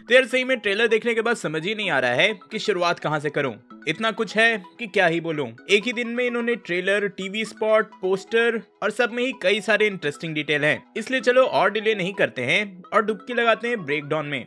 तो यार सही में ट्रेलर देखने के बाद समझ ही नहीं आ रहा है कि शुरुआत कहां से करूं। इतना कुछ है कि क्या ही बोलूं। एक ही दिन में इन्होंने ट्रेलर, टीवी स्पॉट, पोस्टर और सब में ही कई सारे इंटरेस्टिंग डिटेल हैं। इसलिए चलो और डिले नहीं करते हैं और डुबकी लगाते हैं ब्रेकडाउन में।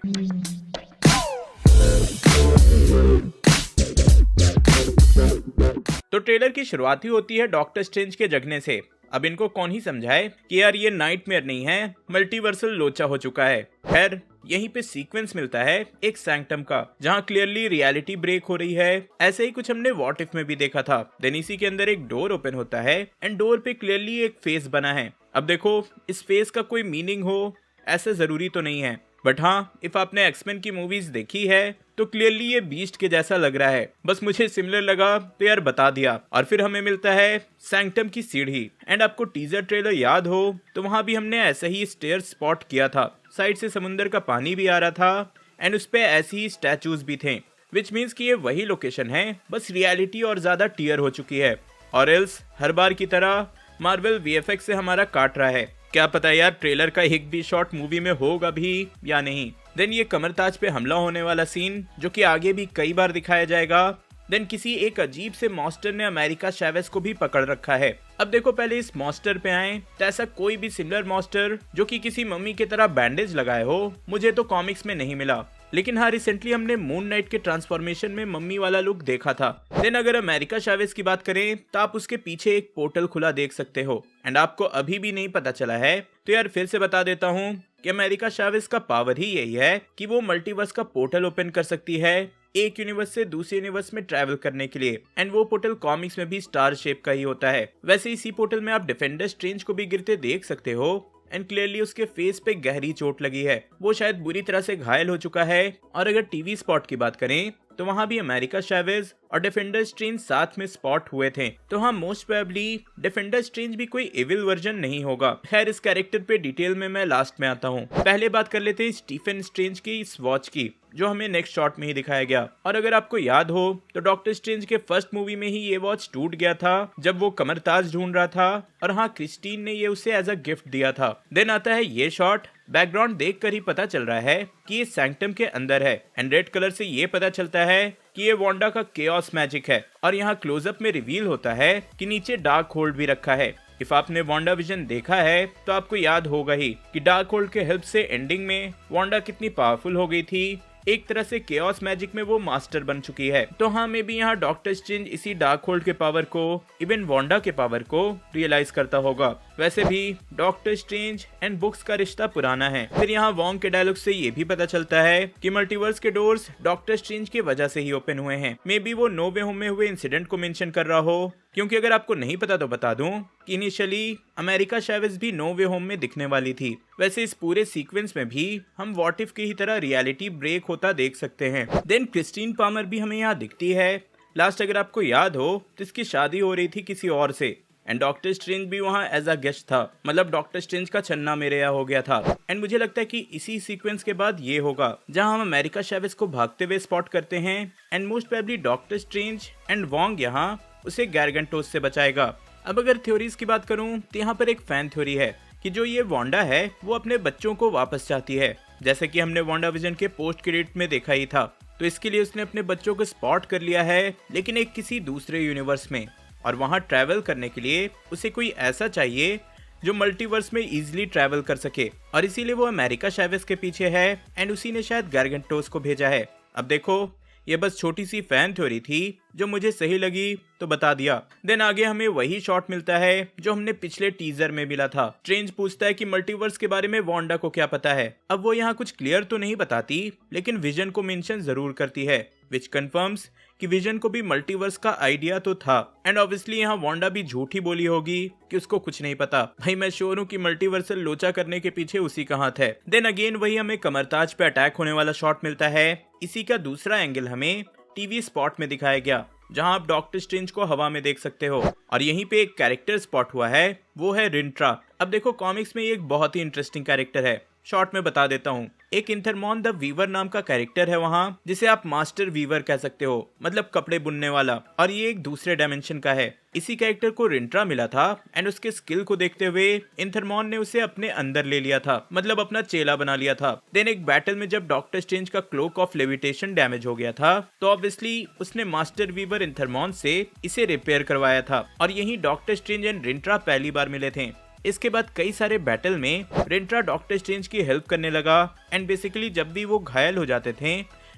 तो ट्रेलर की शुरुआत ही होती है डॉक्टर स्ट्रेंज के जगने से। अब इनको कौन ही समझाए कि यार ये नाइटमेयर नहीं है, मल्टीवर्सल लोचा हो चुका है। खैर यहीं पे सीक्वेंस मिलता है एक सैंक्टम का, जहां क्लियरली रियलिटी ब्रेक हो रही है। ऐसे ही कुछ हमने व्हाट इफ में भी देखा था। देन इसी के अंदर एक डोर ओपन होता है एंड डोर पे क्लियरली एक फेस बना है। अब देखो इस फेस का कोई मीनिंग हो ऐसा जरूरी तो नहीं है, बट हाँ इफ आपने एक्समेन की मूवीज देखी है तो क्लियरली ये बीस्ट के जैसा लग रहा है। बस मुझे सिमिलर लगा तो यार बता दिया। और फिर हमें मिलता है सैंक्टम की सीढ़ी। एंड आपको टीजर ट्रेलर याद हो तो वहां भी हमने ऐसा ही स्टेयर स्पॉट किया था। साइड से समुंदर का पानी भी आ रहा था एंड उस पे ऐसी ही स्टैचूज भी थे, विच मीन्स कि ये वही लोकेशन है, बस रियलिटी और ज्यादा टीयर हो चुकी है। और एल्स हर बार की तरह मार्वल वीएफएक्स से हमारा काट रहा है। क्या पता यार ट्रेलर का एक भी शॉट मूवी में होगा भी या नहीं। देन ये कमरताज पे हमला होने वाला सीन जो कि आगे भी कई बार दिखाया जाएगा। देन किसी एक अजीब से मॉन्स्टर ने अमेरिका चैवेज को भी पकड़ रखा है। अब देखो पहले इस मॉन्स्टर पे आए तो ऐसा कोई भी सिमिलर मॉन्स्टर जो कि किसी मम्मी की तरह बैंडेज लगाए हो मुझे तो कॉमिक्स में नहीं मिला। लेकिन हाँ रिसेंटली हमने मून नाइट के ट्रांसफॉर्मेशन में मम्मी वाला लुक देखा था। देन अगर अमेरिका चैवेज की बात करें तो आप उसके पीछे एक पोर्टल खुला देख सकते हो। एंड आपको अभी भी नहीं पता चला है तो यार फिर से बता देता हूँ कि अमेरिका चैवेज का पावर ही यही है कि वो मल्टीवर्स का पोर्टल ओपन कर सकती है एक यूनिवर्स से दूसरे यूनिवर्स में ट्रैवल करने के लिए। एंड वो पोर्टल कॉमिक्स में भी स्टार शेप का ही होता है। वैसे इसी पोर्टल में आप डिफेंडर स्ट्रेंज को भी गिरते देख सकते हो एंड क्लियरली उसके फेस पे गहरी चोट लगी है, वो शायद बुरी तरह से घायल हो चुका है। और अगर टीवी स्पॉट की बात करें तो वहां भी अमेरिका चैवेज और डिफेंडर स्ट्रेंज साथ में स्पॉट हुए थे। तो हाँ मोस्ट प्रोबेबली डिफेंडर स्ट्रेंज भी कोई एविल वर्जन नहीं होगा। खैर इस कैरेक्टर पे डिटेल में मैं लास्ट में आता हूँ। पहले बात कर लेते हैं स्टीफन स्ट्रेंज की इस वॉच की जो हमें नेक्स्ट शॉट में ही दिखाया गया। और अगर आपको याद हो तो डॉक्टर स्ट्रेंज के फर्स्ट मूवी में ही ये वॉच टूट गया था जब वो कमरताज ढूंढ रहा था और हाँ क्रिस्टीन ने ये उसे एज अ गिफ्ट दिया था। देन आता है ये शॉट। बैकग्राउंड देखकर ही पता चल रहा है कि ये सैंक्टम के अंदर है एंड रेड कलर से ये पता चलता है कि ये वांडा का केओस मैजिक है। और यहाँ क्लोजअप में रिवील होता है कि नीचे डार्क होल्ड भी रखा है। इफ आपने वांडा विजन देखा है तो आपको याद होगा ही कि डार्क होल्ड के हेल्प से एंडिंग में वांडा कितनी पावरफुल हो गई थी। एक तरह से केओस मैजिक में वो मास्टर बन चुकी है। तो हाँ मे भी यहाँ डॉक्टर स्ट्रेंज इसी डार्क होल्ड के पावर को, इवन वांडा के पावर को रियलाइज करता होगा। वैसे भी डॉक्टर स्ट्रेंज एंड बुक्स का रिश्ता पुराना है। फिर यहाँ वॉन्ग के डायलॉग से ये भी पता चलता है कि मल्टीवर्स के डोर्स डॉक्टर स्ट्रेंज की वजह से ही ओपन हुए हैं। मे बी वो नो वे होम में हुए इंसिडेंट को मेंशन कर रहा हो, क्योंकि अगर आपको नहीं पता तो बता दूं कि इनिशियली अमेरिका चैवेज भी नो वे होम में दिखने वाली थी। वैसे इस पूरे सीक्वेंस में भी हम व्हाट इफ की ही तरह रियलिटी ब्रेक होता देख सकते हैं। देन क्रिस्टीन पामर भी हमें यहाँ दिखती है। लास्ट अगर आपको याद हो तो इसकी शादी हो रही थी किसी और से एंड डॉक्टर स्ट्रेंज भी वहाँ एज अ गेस्ट था। मतलब डॉक्टर स्ट्रेंज का छन्ना मेरे यहाँ हो गया था। एंड मुझे लगता है कि इसी सीक्वेंस के बाद ये होगा जहाँ हम अमेरिका चैवेज को भागते हुए स्पॉट करते हैं and most probably doctor strange and Wong यहाँ उसे गैरगेंटोस से बचाएगा। अब अगर थ्योरीज की बात करूं तो यहाँ पर एक फैन थ्योरी है कि जो ये वांडा है वो अपने बच्चों को वापस चाहती है, जैसे कि हमने वांडा विजन के पोस्ट क्रेडिट में देखा ही था। तो इसके लिए उसने अपने बच्चों को स्पॉट कर लिया है, लेकिन एक किसी दूसरे यूनिवर्स में। और वहां ट्रैवल करने के लिए उसे कोई ऐसा चाहिए जो मल्टीवर्स में इजीली ट्रैवल कर सके, और इसीलिए वो अमेरिका चैवेज के पीछे है एंड उसी ने शायद गैरगेंटोस को भेजा है। अब देखो ये बस छोटी सी फैन थ्योरी थी जो मुझे सही लगी तो बता दिया। देन आगे हमें वही शॉट मिलता है जो हमने पिछले टीजर में मिला था। स्ट्रेंज पूछता है कि मल्टीवर्स के बारे में वांडा को क्या पता है। अब वो यहाँ कुछ क्लियर तो नहीं बताती, लेकिन विजन को मेंशन जरूर करती है, विच कंफर्म्स कि विजन को भी मल्टीवर्स का आइडिया तो था। एंड ऑब्वियसली यहाँ वांडा भी झूठी बोली होगी कि उसको कुछ नहीं पता। भाई मैं श्योर हूँ कि मल्टीवर्सल लोचा करने के पीछे उसी का हाथ है। देन अगेन वही हमें कमरताज पे अटैक होने वाला शॉट मिलता है। इसी का दूसरा एंगल हमें टीवी स्पॉट में दिखाया गया जहां आप डॉक्टर स्ट्रेंज को हवा में देख सकते हो। और यहीं पे एक कैरेक्टर स्पॉट हुआ है, वो है रिंट्रा। अब देखो कॉमिक्स में ये एक बहुत ही इंटरेस्टिंग कैरेक्टर है। शॉर्ट में बता देता हूँ। एक इंथरमॉन द वीवर नाम का कैरेक्टर है वहाँ, जिसे आप मास्टर वीवर कह सकते हो, मतलब कपड़े बुनने वाला, और ये एक दूसरे डायमेंशन का है। इसी कैरेक्टर को रिंट्रा मिला था एंड उसके स्किल को देखते हुए इंथरमॉन ने उसे अपने अंदर ले लिया था, मतलब अपना चेला बना लिया था। देन एक बैटल में जब डॉक्टर स्ट्रेंज का क्लोक ऑफ लेविटेशन डैमेज हो गया था, तो ऑब्वियसली उसने मास्टर वीवर इंथरमॉन से इसे रिपेयर करवाया था, और यही डॉक्टर स्ट्रेंज एंड रिंट्रा पहली बार मिले थे। इसके बाद कई सारे बैटल में रिंट्रा डॉक्टर स्ट्रेंज की हेल्प करने लगा एंड बेसिकली जब भी वो घायल हो जाते थे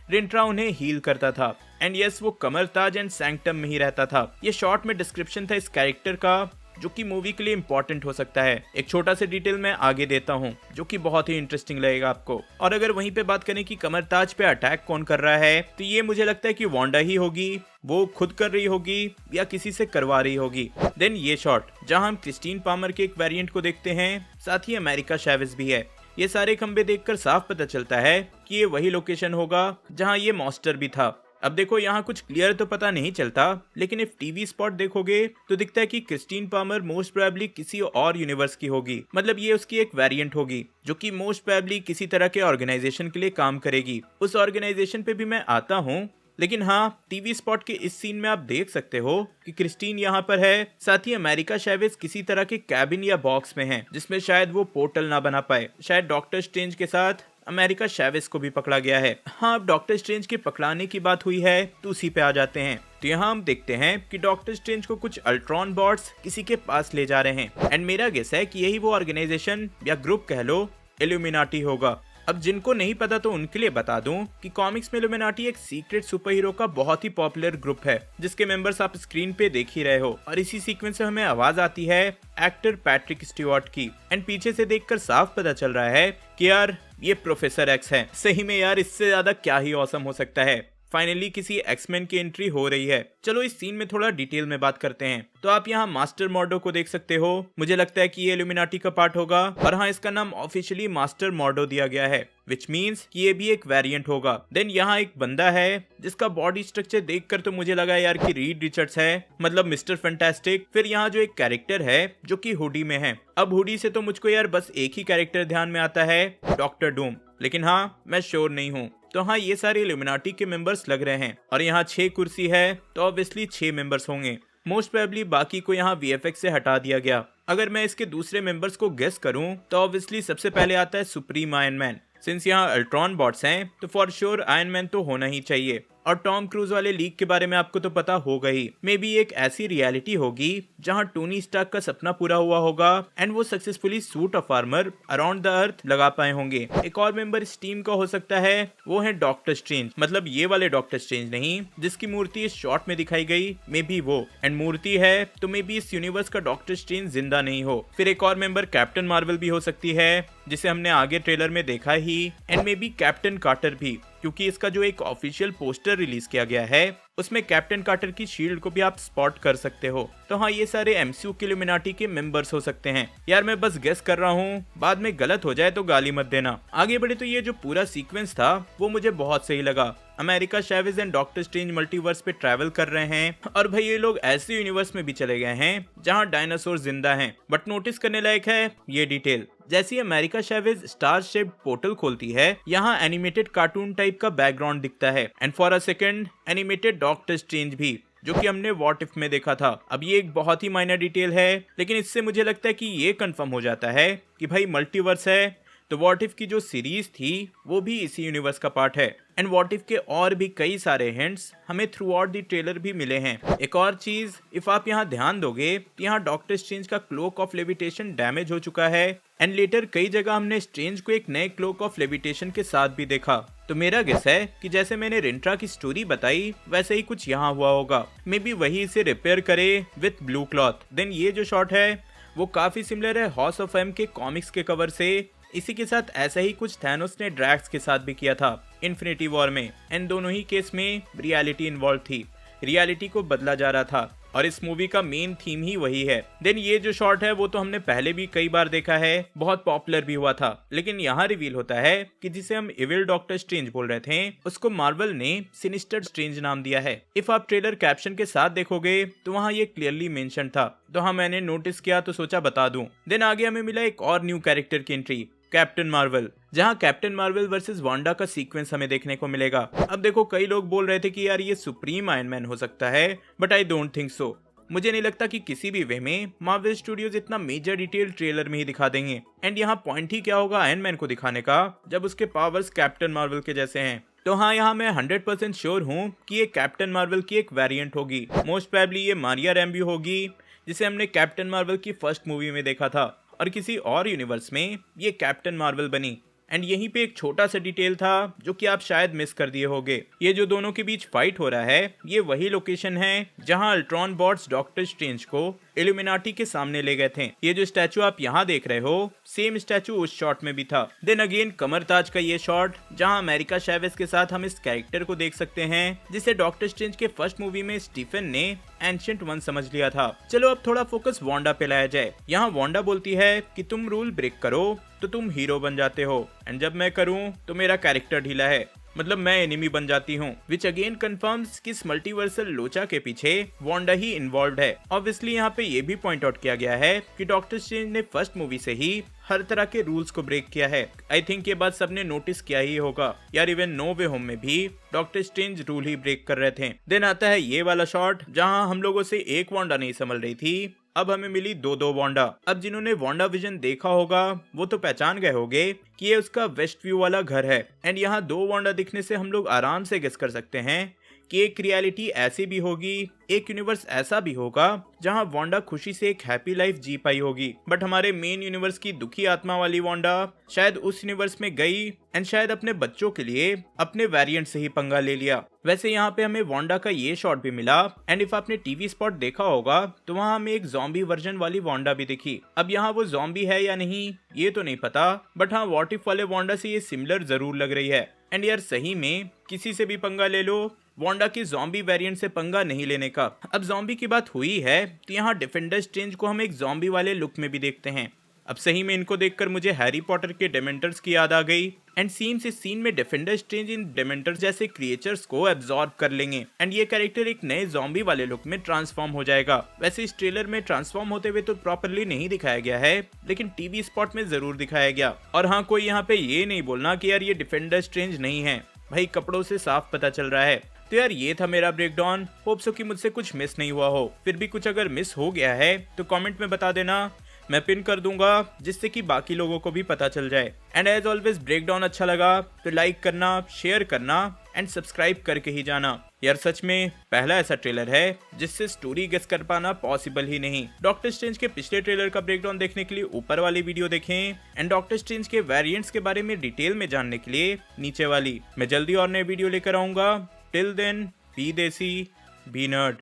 रिंट्रा उन्हें हील करता था। एंड यस, वो कमरताज एंड सैंक्टम में ही रहता था। ये शॉर्ट में डिस्क्रिप्शन था इस कैरेक्टर का, जो कि मूवी के लिए इंपॉर्टेंट हो सकता है। एक छोटा सा डिटेल मैं आगे देता हूँ जो कि बहुत ही इंटरेस्टिंग लगेगा आपको। और अगर वहीं पे बात करें कि कमरताज पे अटैक कौन कर रहा है, तो ये मुझे लगता है कि वांडा ही होगी। वो खुद कर रही होगी या किसी से करवा रही होगी। देन ये शॉट जहाँ हम क्रिस्टीन पामर के एक वेरिएंट को देखते हैं, साथ ही अमेरिका चैवेज़ भी है। ये सारे खंबे देखकर साफ पता चलता है कि ये वही लोकेशन होगा जहाँ ये मॉन्स्टर भी था। अब देखो यहाँ कुछ क्लियर तो पता नहीं चलता, लेकिन इफ टीवी स्पॉट देखोगे तो दिखता है कि क्रिस्टीन पामर मोस्ट प्रोबेबली किसी और यूनिवर्स की होगी। मतलब ये उसकी एक वेरिएंट होगी जो कि मोस्ट प्रोबेबली किसी तरह के ऑर्गेनाइजेशन के लिए काम करेगी। उस ऑर्गेनाइजेशन पे भी मैं आता हूँ, लेकिन हाँ, टीवी स्पॉट के इस सीन में आप देख सकते हो कि क्रिस्टीन यहाँ पर है, साथ ही अमेरिका चैवेज़ किसी तरह के कैबिन या बॉक्स में है, जिसमें शायद वो पोर्टल ना बना पाए। शायद डॉक्टर स्ट्रेंज के साथ अमेरिका चैवेज़ को भी पकड़ा गया है। हाँ, अब डॉक्टर स्ट्रेंज के पकड़ाने की बात हुई है तो उसी पे आ जाते हैं। तो यहाँ हम देखते हैं कि डॉक्टर स्ट्रेंज को कुछ अल्ट्रॉन बॉट्स किसी के पास ले जा रहे हैं एंड मेरा गेस है कि यही वो ऑर्गेनाइजेशन या ग्रुप कह लो, इल्यूमिनाटी होगा। अब जिनको नहीं पता तो उनके लिए बता दूं कि कॉमिक्स में इल्यूमिनाटी एक सीक्रेट सुपर हीरो का बहुत ही पॉपुलर ग्रुप है, जिसके मेंबर्स आप स्क्रीन पे देख ही रहे हो। और इसी सीक्वेंस से हमें आवाज आती है एक्टर पैट्रिक स्टीवर्ट की, एंड पीछे से देखकर साफ पता चल रहा है कि यार ये प्रोफेसर एक्स है। सही में यार, इससे ज्यादा क्या ही औसम हो सकता है। फाइनली किसी एक्समैन की एंट्री हो रही है। चलो इस सीन में थोड़ा डिटेल में बात करते हैं। तो आप यहाँ मास्टर मॉर्डो को देख सकते हो। मुझे लगता है कि ये इल्यूमिनाटी का पार्ट होगा, और हाँ, इसका नाम ऑफिशियली मास्टर मॉर्डो दिया गया है, विच मीन्स कि ये भी एक वेरिएंट होगा। देन यहाँ एक बंदा है जिसका बॉडी स्ट्रक्चर देखकर तो मुझे लगा यार कि रीड रिचर्ड्स है, मतलब मिस्टर फैंटास्टिक। फिर यहाँ जो एक कैरेक्टर है जो कि हुडी में है। अब हुडी से तो मुझको यार बस एक ही कैरेक्टर ध्यान में आता है, डॉक्टर डूम, लेकिन हाँ, मैं श्योर नहीं हूँ। तो हाँ, ये सारे इल्यूमिनाटी के मेंबर्स लग रहे हैं, और यहाँ 6 कुर्सी है तो ऑब्वियसली 6 मेंबर्स होंगे। मोस्ट प्रोबेबली बाकी को यहाँ वीएफएक्स से हटा दिया गया। अगर मैं इसके दूसरे मेंबर्स को गेस करूं तो ऑब्वियसली सबसे पहले आता है सुप्रीम आयरन मैन। सिंस यहाँ अल्ट्रॉन बॉट्स हैं तो फॉर श्योर आयरन मैन तो होना ही चाहिए। और टॉम क्रूज वाले लीक के बारे में आपको तो पता होगा ही। मे बी एक ऐसी रियलिटी होगी जहां टोनी स्टार्क का सपना पूरा हुआ होगा एंड वो successfully suit of armour around the earth लगा पाए होंगे। एक और मेंबर इस टीम का हो सकता है, वो है डॉक्टर स्ट्रेंज, मतलब ये वाले डॉक्टर स्ट्रेंज नहीं जिसकी मूर्ति इस शॉट में दिखाई गई, मे बी वो। एंड मूर्ति है तो मे बी इस यूनिवर्स का डॉक्टर स्ट्रेंज जिंदा नहीं हो। फिर एक और मेंबर कैप्टन मार्वल भी हो सकती है, जिसे हमने आगे ट्रेलर में देखा ही, and maybe captain Carter भी, क्योंकि इसका जो एक ऑफिशियल पोस्टर रिलीज किया गया है उसमें कैप्टन कार्टर की शील्ड को भी आप स्पॉट कर सकते हो। तो हाँ, ये सारे एमसीयू के इल्यूमिनाटी के मेंबर्स हो सकते हैं। यार मैं बस गेस कर रहा हूँ, बाद में गलत हो जाए तो गाली मत देना। आगे बढ़े तो ये जो पूरा सीक्वेंस था वो मुझे बहुत सही लगा। America Chavez and Doctor Strange multiverse पे ट्रैवल कर रहे हैं, और भाई ये लोग ऐसे यूनिवर्स में भी चले गए हैं जहाँ डायनासोर जिंदा हैं। बट नोटिस करने लायक है ये डिटेल, जैसे ही अमेरिका चैवेज़ स्टार शेप्ड पोर्टल खोलती है, यहाँ एनिमेटेड कार्टून टाइप का बैकग्राउंड दिखता है, and for a second animated doctor strange भी, जो कि हमने व्हाट इफ में देखा था। अब ये एक बहुत ही माइनर डिटेल है, लेकिन इससे मुझे लगता है कि ये कंफर्म हो जाता है कि भाई मल्टीवर्स है, तो व्हाट इफ की जो सीरीज थी वो भी इसी यूनिवर्स का पार्ट है। एंड व्हाट इफ के और भी कई सारे हिंट्स हमें थ्रू आउट द ट्रेलर भी मिले हैं। एक और चीज, इफ आप यहाँ ध्यान दोगे तो यहाँ डॉक्टर स्ट्रेंज का क्लोक ऑफ लेविटेशन डैमेज हो चुका है, एंड लेटर कई जगह हमने स्ट्रेंज को एक नए क्लोक ऑफ लेविटेशन के साथ भी देखा। तो मेरा गेस है कि जैसे मैंने रिंट्रा की स्टोरी बताई वैसे ही कुछ यहाँ हुआ होगा। मे बी वही इसे रिपेयर करे विथ ब्लू क्लॉथ। देन ये जो शॉट है वो काफी सिमिलर है हाउस ऑफ एम के कॉमिक्स के कवर से। इसी के साथ ऐसा ही कुछ थैनोस ने ड्रैक्स के साथ भी किया था इन्फिनिटी वॉर में, एंड दोनों ही केस में रियलिटी इन्वॉल्व थी। रियलिटी को बदला जा रहा था, और इस मूवी का मेन थीम ही वही है। देन ये जो शॉट है वो तो हमने पहले भी कई बार देखा है, बहुत पॉपुलर भी हुआ था, लेकिन यहाँ रिवील होता है कि जिसे हम इविल डॉक्टर स्ट्रेंज बोल रहे थे उसको मार्वल ने सिनिस्टर स्ट्रेंज नाम दिया है। इफ आप ट्रेलर कैप्शन के साथ देखोगे तो वहाँ ये क्लियरली मेंशन था, तो हाँ मैंने नोटिस किया तो सोचा बता दूं। देन आगे हमें मिला एक और न्यू कैरेक्टर की एंट्री, कैप्टन मार्वल, जहां कैप्टन मार्वल वर्सेस वांडा का सीक्वेंस हमें देखने को मिलेगा। अब देखो, कई लोग बोल रहे थे कि यार ये सुप्रीम आयरन मैन हो सकता है, but I don't think so. मुझे नहीं लगता कि किसी भी वे में मार्वल स्टूडियोज इतना मेजर डिटेल ट्रेलर में ही दिखा देंगे। एंड यहाँ पॉइंट ही क्या होगा आयरन मैन को दिखाने का, जब उसके पावर्स कैप्टन मार्वल के जैसे हैं। तो हाँ, यहाँ मैं 100% श्योर हूँ कि ये कैप्टन मार्वल की एक वेरिएंट होगी। मोस्ट प्रोबेबली ये मारिया रैम्बो होगी, जिसे हमने कैप्टन मार्वल की फर्स्ट मूवी में देखा था, और किसी और यूनिवर्स में ये कैप्टन मार्वल बनी। एंड यहीं पे एक छोटा सा डिटेल था जो कि आप शायद मिस कर दिए होंगे। ये जो दोनों के बीच फाइट हो रहा है, ये वही लोकेशन है जहां अल्ट्रॉन बॉट्स डॉक्टर स्ट्रेंज को इल्यूमिनाटी के सामने ले गए थे। ये जो स्टैचू आप यहाँ देख रहे हो, सेम स्टैचू उस शॉट में भी था। देन अगेन कमर ताज का ये शॉट, जहां अमेरिका चैवेज के साथ हम इस कैरेक्टर को देख सकते हैं, जिसे डॉक्टर स्ट्रेंज के फर्स्ट मूवी में स्टीफन ने एंशिएंट वन समझ लिया था। चलो अब थोड़ा फोकस वांडा पे लाया जाए। यहाँ वांडा बोलती है कि तुम रूल ब्रेक करो तो तुम हीरो बन जाते हो, एंड जब मैं करूं तो मेरा कैरेक्टर ढीला है, मतलब मैं एनिमी बन जाती हूँ। विच अगेन कंफर्म्स कि इस मल्टीवर्सल लोचा के पीछे वांडा ही इन्वॉल्व है। ऑब्वियसली यहाँ पे ये भी पॉइंट आउट किया गया है कि डॉक्टर स्ट्रेंज ने फर्स्ट मूवी से ही हर तरह के रूल्स को ब्रेक किया है। आई थिंक ये बात सबने नोटिस किया ही होगा यार, इवन नो वे होम में भी डॉक्टर स्ट्रेंज रूल ही ब्रेक कर रहे थे। देन आता है ये वाला शॉट, जहाँ हम लोगों से एक वांडा नहीं संभल रही थी, अब हमें मिली दो वांडा। अब जिन्होंने वांडा विजन देखा होगा वो तो पहचान गए होंगे कि ये उसका वेस्ट व्यू वाला घर है। एंड यहाँ दो वांडा दिखने से हम लोग आराम से गेस कर सकते हैं कि एक रियलिटी ऐसी भी होगी, एक यूनिवर्स ऐसा भी होगा जहां वांडा खुशी से एक हैप्पी लाइफ जी पाई होगी। बट हमारे मेन यूनिवर्स की दुखी आत्मा वाली वांडा शायद उस यूनिवर्स में गई एंड शायद अपने बच्चों के लिए अपने वेरिएंट से ही पंगा ले लिया। वैसे यहाँ पे हमें वांडा का ये शॉट भी मिला, एंड इफ आपने टीवी स्पॉट देखा होगा तो वहाँ हमें एक ज़ॉम्बी वर्जन वाली वांडा भी दिखी। अब यहाँ वो ज़ॉम्बी है या नहीं ये तो नहीं पता, बट हाँ व्हाट इफ वाले वांडा से ये सिमिलर जरूर लग रही है। एंड यार सही में किसी से भी पंगा ले लो, वांडा की ज़ॉम्बी वेरिएंट से पंगा नहीं लेने का। अब ज़ॉम्बी की बात हुई है तो यहाँ डिफेंडर स्ट्रेंज को हम एक ज़ॉम्बी वाले लुक में भी देखते हैं। अब सही में इनको देखकर मुझे हैरी पॉटर के डेमेंटर्स की याद आ गई। एंड सीन में डिफेंडर स्ट्रेंज इन डेमेंटर्स जैसे क्रिएचर्स को एब्जॉर्ब कर लेंगे एंड ये कैरेक्टर एक नए ज़ॉम्बी वाले लुक में ट्रांसफॉर्म हो जाएगा। वैसे इस ट्रेलर में ट्रांसफॉर्म होते हुए तो प्रॉपरली नहीं दिखाया गया है, लेकिन टीवी स्पॉट में जरूर दिखाया गया। और हाँ, कोई यहाँ पे ये नहीं बोलना कि यार ये डिफेंडर स्ट्रेंज नहीं है, भाई कपड़ों से साफ पता चल रहा है। तो यार ये था मेरा ब्रेकडाउन। होप सो कि मुझसे कुछ मिस नहीं हुआ हो। फिर भी कुछ अगर मिस हो गया है तो कमेंट में बता देना, मैं पिन कर दूंगा जिससे कि बाकी लोगों को भी पता चल जाए। एंड एज ऑलवेज ब्रेकडाउन अच्छा लगा तो लाइक करना, शेयर करना एंड सब्सक्राइब करके ही जाना। यार सच में पहला ऐसा ट्रेलर है जिससे स्टोरी गेस कर पाना पॉसिबल ही नहीं। डॉक्टर स्ट्रेंज के पिछले ट्रेलर का ब्रेकडाउन देखने के लिए ऊपर वाली वीडियो देखें, एंड डॉक्टर स्ट्रेंज के वेरिएंट्स के बारे में डिटेल में जानने के लिए नीचे वाली। मैं जल्दी और नए वीडियो लेकर आऊंगा। टिल देन बी देसी बी नर्ड।